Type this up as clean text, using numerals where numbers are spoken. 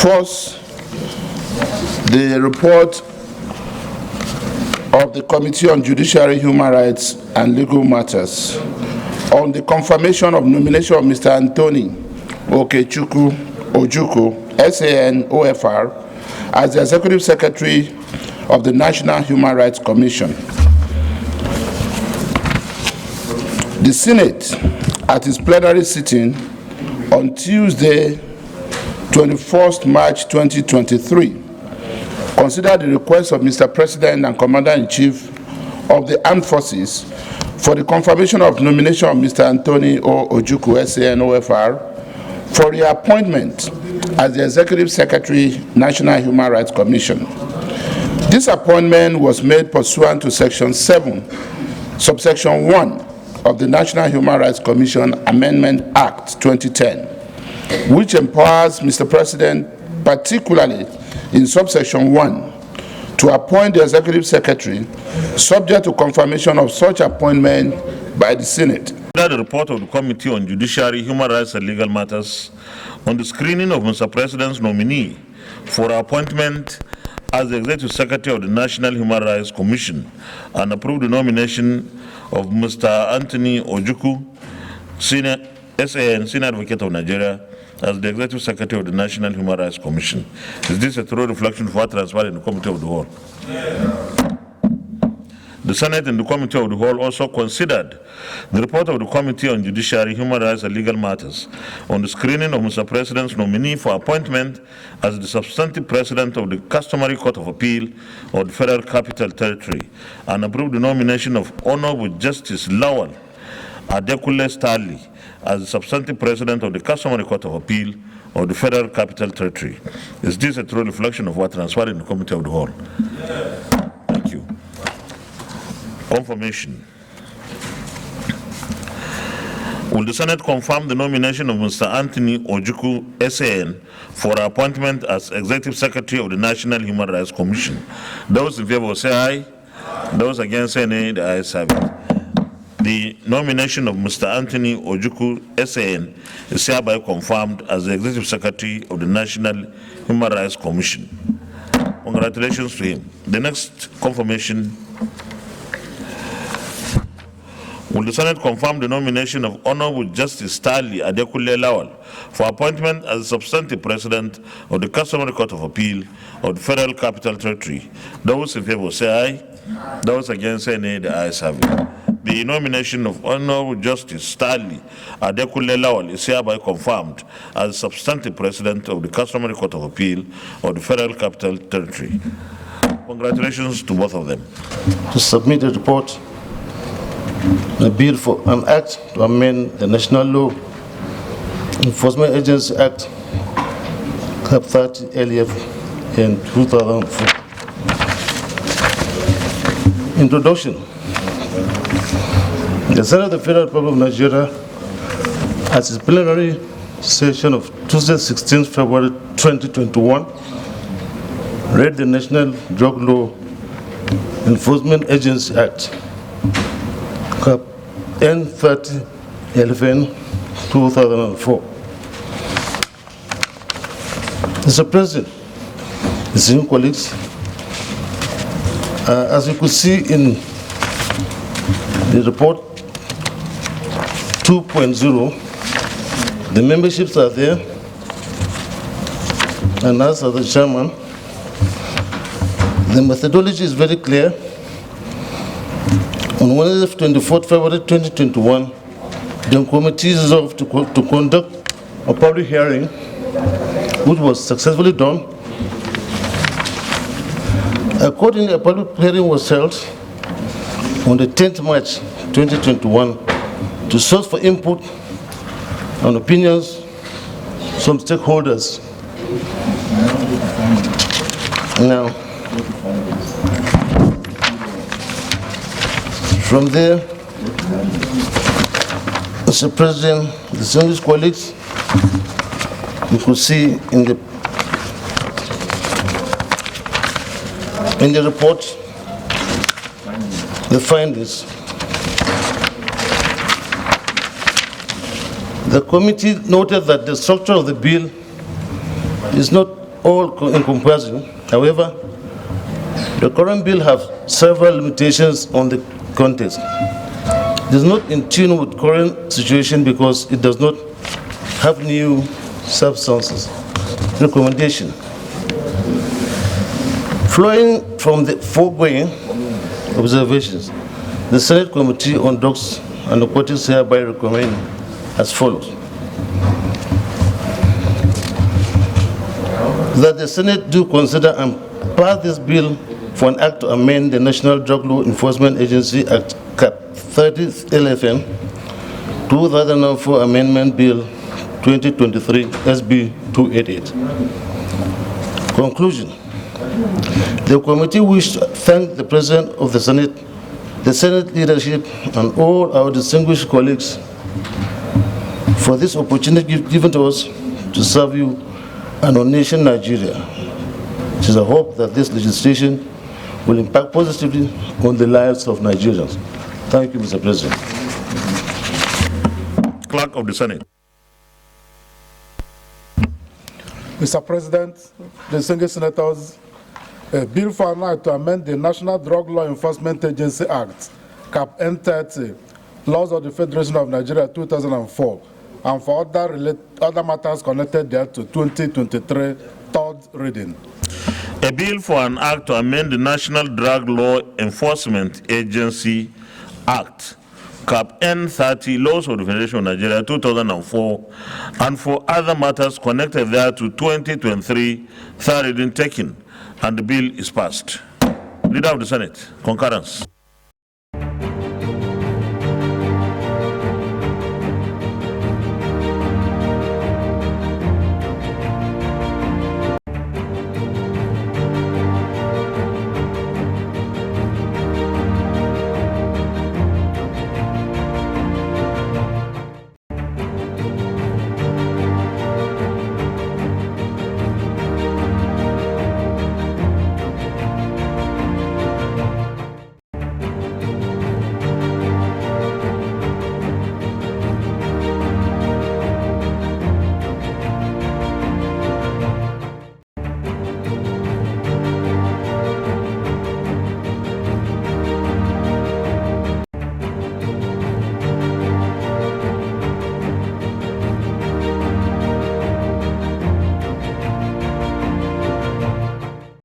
First, the report of the Committee on Judiciary, Human Rights and Legal Matters on the confirmation of nomination of Mr. Anthony Ojukwu, SAN OFR, as the Executive Secretary of the National Human Rights Commission. The Senate, at its plenary sitting on Tuesday, 21st March 2023, considered the request of Mr. President and Commander-in-Chief of the Armed Forces for the confirmation of nomination of Mr. Anthony Ojukwu, SAN OFR, for reappointment as the Executive Secretary, National Human Rights Commission. This appointment was made pursuant to Section 7, Subsection 1 of the National Human Rights Commission Amendment Act 2010, which empowers Mr. President, particularly in subsection 1, to appoint the Executive Secretary, subject to confirmation of such appointment by the Senate. The report of the Committee on Judiciary, Human Rights and Legal Matters on the screening of Mr. President's nominee for appointment as the Executive Secretary of the National Human Rights Commission and approve the nomination of Mr. Anthony Ojukwu, SAN, Senior Advocate of Nigeria, as the Executive Secretary of the National Human Rights Commission. Is this a thorough reflection of what transpired in the Committee of the Whole? The Senate and the Committee of the Whole also considered the report of the Committee on Judiciary, Human Rights and Legal Matters on the screening of Mr. President's nominee for appointment as the substantive President of the Customary Court of Appeal of the Federal Capital Territory and approved the nomination of Honorable Justice Lawal Adekunle Stanley as the substantive President of the Customary Court of Appeal of the Federal Capital Territory. Is this a true reflection of what transpired in the Committee of the Whole? Thank you. Confirmation. Will the Senate confirm the nomination of Mr. Anthony Ojukwu, SAN, for appointment as Executive Secretary of the National Human Rights Commission? Those in favor say aye. Those against say nay. The ayes have it. The nomination of Mr. Anthony Ojukwu, SAN, is hereby confirmed as the Executive Secretary of the National Human Rights Commission. Congratulations to him. The next confirmation. Will the Senate confirm the nomination of Honorable Justice Stanley Adekunle Lawal for appointment as the substantive President of the Customary Court of Appeal of the Federal Capital Territory? Those in favor say aye. Those against say nay. The ayes have it. The nomination of Honorable Justice Stanley Adekunle Lawal is hereby confirmed as the substantive President of the Customary Court of Appeal of the Federal Capital Territory. Congratulations to both of them. To submit a report, a bill for an act to amend the National Law Enforcement Agency Act, Cap 30 LF in 2004. Introduction. The Senate of the Federal Republic of Nigeria, at its plenary session of Tuesday, 16 February 2021, read the National Drug Law Enforcement Agency Act, Cap N30 LFN 2004. Mr. President, esteemed colleagues, as you could see in the report 2.0, the memberships are there, and as the chairman, the methodology is very clear. On Wednesday, 24th February 2021, the committee is resolved to conduct a public hearing, which was successfully done. Accordingly, a public hearing was held on the 10th March 2021 to source for input and opinions from stakeholders. Now, from there, Mr. President, distinguished colleagues, you could see in the report the findings. The committee noted that the structure of the bill is not all-encompassing. However, the current bill has several limitations on the context. It is not in tune with current situation because it does not have new substances. Recommendation. Flowing from the foregoing observations, the Senate Committee on Drugs and Narcotics hereby recommend as follows: that the Senate do consider and pass this bill for an act to amend the National Drug Law Enforcement Agency Act Cap 30 LFN 2004 Amendment Bill 2023 SB 288. Conclusion. The committee wishes to thank the President of the Senate leadership, and all our distinguished colleagues for this opportunity given to us to serve you and our nation, Nigeria. It is a hope that this legislation will impact positively on the lives of Nigerians. Thank you, Mr. President. Clerk of the Senate. Mr. President, distinguished senators, a bill for an act to amend the National Drug Law Enforcement Agency Act, Cap N30, Laws of the Federation of Nigeria 2004, and for other matters connected there to 2023, third reading. A bill for an act to amend the National Drug Law Enforcement Agency Act, Cap N30, Laws of the Federation of Nigeria 2004, and for other matters connected there to 2023, third reading taken, and the bill is passed. Leader of the Senate, concurrence.